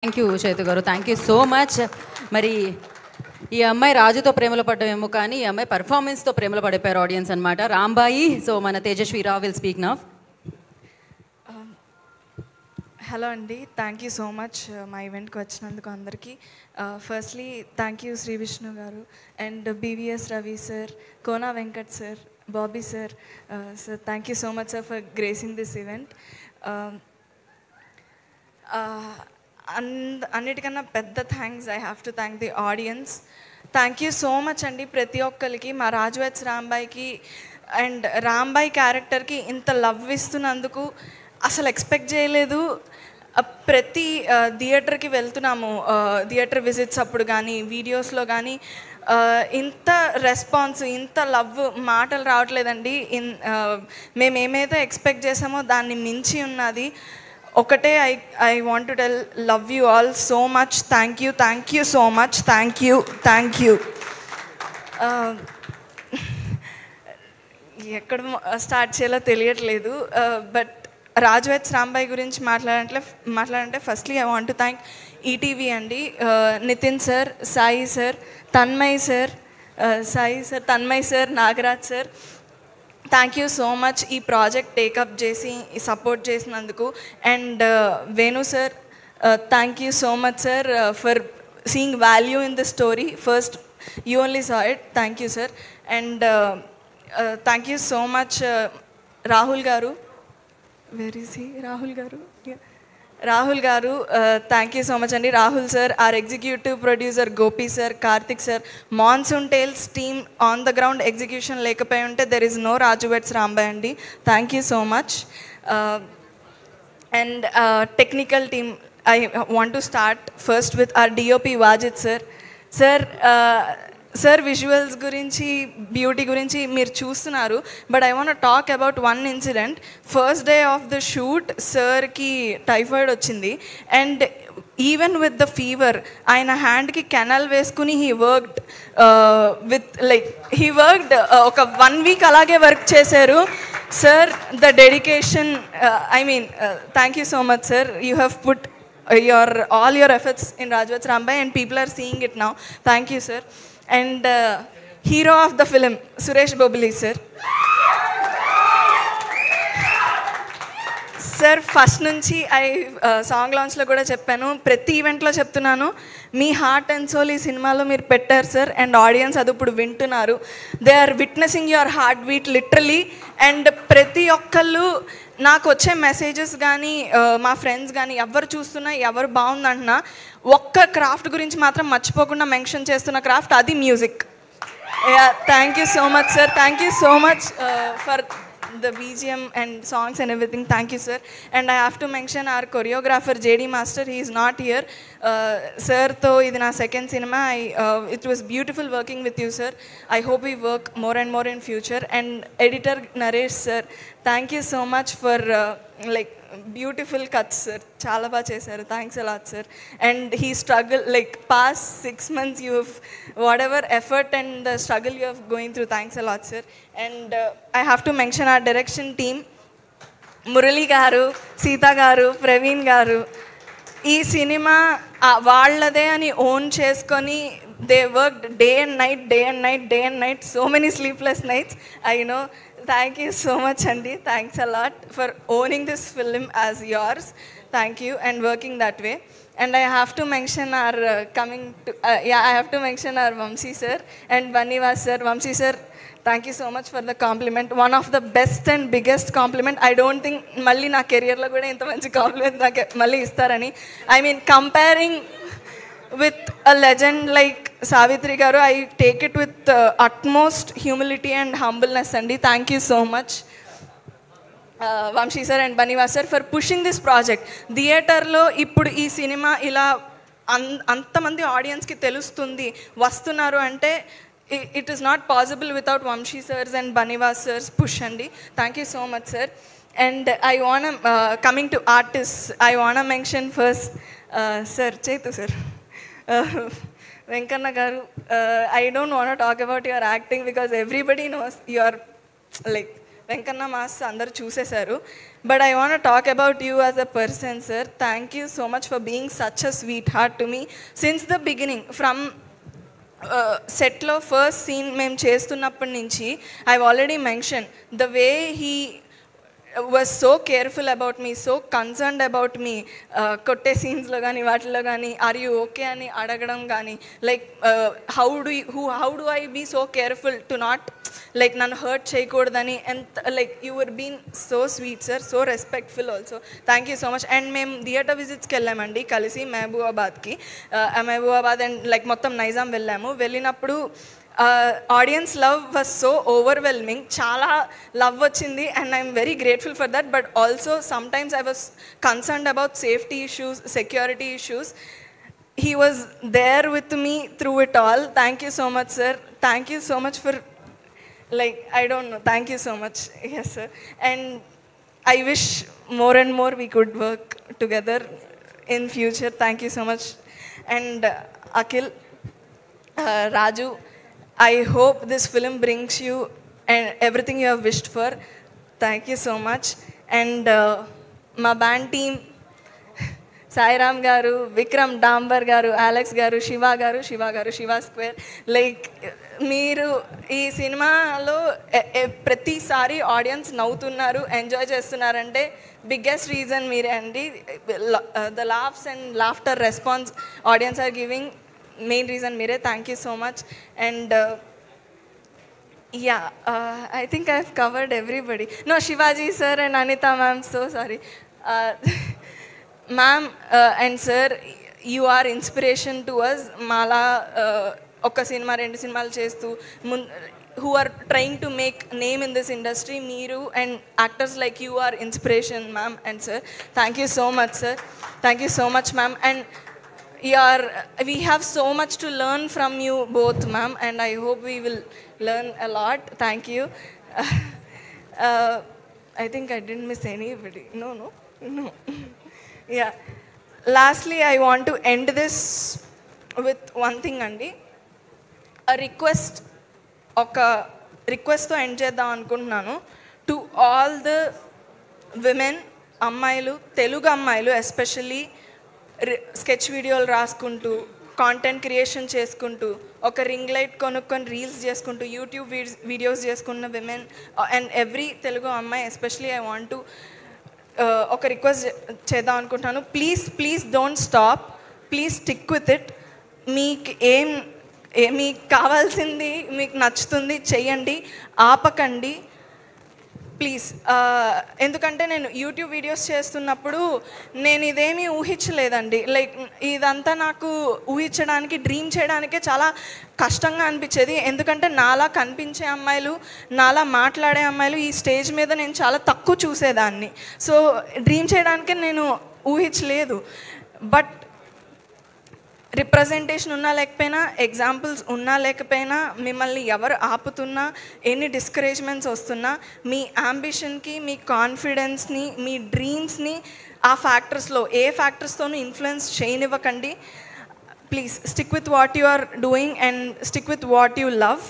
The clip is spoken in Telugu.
థ్యాంక్ యూ చైతు గారు, థ్యాంక్ యూ సో మచ్. మరి ఈ అమ్మాయి రాజుతో ప్రేమలో పడ్డమేమో కానీ ఈ అమ్మాయి పర్ఫార్మెన్స్తో ప్రేమలో పడిపోయారు ఆడియన్స్ అనమాట. రాంబాయి, సో మన Tejaswi Rao will speak now. Hello అండి, థ్యాంక్ యూ సో మచ్ మా ఈవెంట్కి వచ్చినందుకు అందరికీ. Firstly thank you Shri Vishnu గారు and BVS Ravi sir, Kona Venkat sir, Bobby sir. Sir thank you so much sir for gracing this event. అన్నిటికన్నా పెద్ద thanks I have to thank the audience. Thank you so much అండి ప్రతి ఒక్కరికి, మా రాజువెట్స్ రాంబాయికి అండ్ రాంబాయి క్యారెక్టర్కి ఇంత లవ్ ఇస్తున్నందుకు అసలు ఎక్స్పెక్ట్ చేయలేదు. ప్రతి థియేటర్కి వెళ్తున్నాము, థియేటర్ విజిట్స్ అప్పుడు కానీ వీడియోస్లో కానీ ఇంత రెస్పాన్స్, ఇంత లవ్ మాటలు రావట్లేదండి. మేమేమైతే ఎక్స్పెక్ట్ చేసామో దాన్ని మించి ఉన్నది. ఒకటే I want to tell, love you all so much. Thank you so much. Thank you. ఎక్కడ స్టార్ట్ చేయాలో తెలియట్లేదు. బట్ రాజువెట్స్ రాంబాయి గురించి మాట్లాడంటే firstly I want to thank ETV అండి, Nitin sir, Sai sir, Tanmay sir, Nagaraj sir. Thank you so much ఈ ప్రాజెక్ట్ టేకప్ చేసి సపోర్ట్ చేసినందుకు. And Venu sir, thank you so much sir for seeing value in the story. First you only saw it. Thank you sir. And thank you so much Rahul గారు. Where is he? రాహుల్ గారు, థ్యాంక్ యూ సో మచ్ అండి. Rahul sir, our executive producer Gopi sir, Karthik sir, Monsoon Tales team on the ground execution లేకపోయి ఉంటే there is no Raju weds Rambai అండి. Thank you so much. And technical team, I want to start first with our DOP Wajid sir. Sir visuals గురించి, బ్యూటీ గురించి మీరు చూస్తున్నారు. But I want talk about one incident. First day of the shoot సార్కి టైఫాయిడ్ వచ్చింది. And even with the fever ఆయన హ్యాండ్కి కెనాల్ వేసుకుని హీ వర్క్డ్ ఒక 1 వీక్ అలాగే వర్క్ చేశారు sir. The dedication, thank you so much sir. You have put all your efforts in Rajwats Rambai and people are seeing it now. Thank you sir. And hero of the film Suresh Bobli sir. Sir first నుంచి సాంగ్ లాంచ్లో కూడా చెప్పాను, ప్రతి ఈవెంట్లో చెప్తున్నాను, మీ హార్ట్ అండ్ సోల్ ఈ సినిమాలో మీరు పెట్టారు సార్. అండ్ ఆడియన్స్ అది ఇప్పుడు వింటున్నారు. They are witnessing your heart beat literally. And ప్రతి ఒక్కళ్ళు నాకు వచ్చే మెసేజెస్ కానీ మా ఫ్రెండ్స్ కానీ ఎవరు చూస్తున్నా ఎవరు బాగుందంటున్నా ఒక్క క్రాఫ్ట్ గురించి మాత్రం మర్చిపోకుండా మెన్షన్ చేస్తున్న క్రాఫ్ట్, అది music. Thank you so much sir. Thank you so much for the BGM and songs and everything. Thank you sir. And I have to mention our choreographer JD Master. He is not here. Sir tho idi na second cinema. It was beautiful working with you sir. I hope we work more and more in future. And editor Naresh sir, thank you so much for beautiful cuts sir. Chala ba chesaru. Thanks a lot sir. And he struggled past 6 months, you have whatever effort and the struggle you have going through. Thanks a lot sir. And I have to mention our direction team, Murali garu, Sita garu, Praveen garu. Ee cinema vaallade ani own cheskoni they worked day and night, so many sleepless nights. I know. Thank you so much Andy. Thanks a lot for owning this film as yours. Thank you and working that way. And I have to mention our I have to mention our Vamsi sir and Banivas sir. Vamsi sir, thank you so much for the compliment. One of the best and biggest compliment. I don't think malli na career lo kuda inta manchi compliment naake malli istarani. Comparing with a legend like Savitri garu, I take it with utmost humility and humbleness andi. Thank you so much Vamshi sir and Banivas sir for pushing this project. Theater lo ippudu ee cinema ila antamandi audience ki telustundi vastunaru ante it is not possible without Vamshi sirs and Banivas sirs push andi. Thank you so much sir. And I want to coming to artists, I want to mention first sir Chetu sir, Venkanna garu. I don't want to talk about your acting because everybody knows you are Venkanna mass andaru చూసేశారు. But I want to talk about you as a person, sir. Thank you so much for being such a sweetheart to me since the beginning. From సెట్లో ఫస్ట్ సీన్ మేము చేస్తున్నప్పటి నుంచి I've already mention the way he was so careful about me, so concerned about me. కొట్టే సీన్స్లో కానీ వాటిలో కానీ ఆర్ యూ ఓకే అని అడగడం కానీ, like how do I be so careful to not like నన్ను హర్ట్ చేయకూడదని. ఎంత like you were been so sweet sir, so respectful also. Thank you so much. And మేము థియేటర్ విజిట్స్కి వెళ్ళామండి కలిసి మహబూబాబాద్కి. మహబూబాబాద్ అండ్ లైక్ మొత్తం నైజాం వెళ్ళాము. వెళ్ళినప్పుడు audience love was so overwhelming, చాలా లవ్ వచ్చింది and I'm very grateful for that. But also sometimes I was concerned about safety issues, security issues. He was there with me through it all. Thank you so much sir. Thank you so much for like I don't know, thank you so much. Yes sir, and I wish more and more we could work together in future. Thank you so much. And Akhil, Raju, I hope this film brings you and everything you have wished for. Thank you so much. And my band team, Sairam గారు, విక్రమ్ డాంబర్ గారు, అలెక్స్ గారు, శివ స్క్వేర్. లైక్ మీరు ఈ సినిమాలో ప్రతిసారి ఆడియన్స్ నవ్వుతున్నారు, ఎంజాయ్ చేస్తున్నారంటే బిగ్గెస్ట్ రీజన్ మీరే అండి. The laughs and laughter response audience are giving, main reason మీరే. Thank you so much. And yeah, I think I've covered everybody. No, Shivaji sir and Anita ma'am, so sorry. Ma'am and sir, you are inspiration to us. Mala oka cinema rendu cinemalu chestu who are trying to make name in this industry, meeru and actors like you are inspiration, ma'am and sir. Thank you so much sir. Thank you so much ma'am. And we have so much to learn from you both ma'am, and I hope we will learn a lot. Thank you. I think I didn't miss anybody. No. Yeah. Lastly, I want to end this with one thing andi. A request, oka request to end cheddam anukuntunnanu to all the women, అమ్మాయిలు, తెలుగు అమ్మాయిలు ఎస్పెషల్లీ స్కెచ్ వీడియోలు రాసుకుంటూ, కాంటెంట్ క్రియేషన్ చేసుకుంటూ, ఒక రింగ్ లైట్ కొనుక్కొని రీల్స్ చేసుకుంటూ, యూట్యూబ్ వీడియోస్ చేసుకున్న విమెన్ అండ్ ఎవ్రీ తెలుగు అమ్మాయి ఎస్పెషలీ ఐ వాంట్ టు ఒక రిక్వెస్ట్ చేద్దాం అనుకుంటున్నాను. Please don't stop, please stick with it. మీకు కావాల్సింది, మీకు నచ్చుతుంది చెయ్యండి, ఆపకండి ప్లీజ్. ఎందుకంటే నేను యూట్యూబ్ వీడియోస్ చేస్తున్నప్పుడు నేను ఇదేమీ ఊహించలేదండి. లైక్ ఇదంతా నాకు ఊహించడానికి, డ్రీమ్ చేయడానికే చాలా కష్టంగా అనిపించేది. ఎందుకంటే నాలా కనిపించే అమ్మాయిలు, నాలా మాట్లాడే అమ్మాయిలు ఈ స్టేజ్ మీద నేను చాలా తక్కువ చూసేదాన్ని. సో డ్రీమ్ చేయడానికే నేను ఊహించలేదు. బట్ రిప్రజెంటేషన్ ఉన్నా లేకపోయినా, ఎగ్జాంపుల్స్ ఉన్నా లేకపోయినా, మిమ్మల్ని ఎవరు ఆపుతున్నా, ఎన్ని డిస్కరేజ్మెంట్స్ వస్తున్నా, మీ అంబిషన్కి, మీ కాన్ఫిడెన్స్ని, మీ డ్రీమ్స్ని ఆ ఫ్యాక్టర్స్లో ఏ ఫ్యాక్టర్స్తోనూ ఇన్ఫ్లుయెన్స్ చేయనివ్వకండి. Please stick with what you are doing and stick with what you love.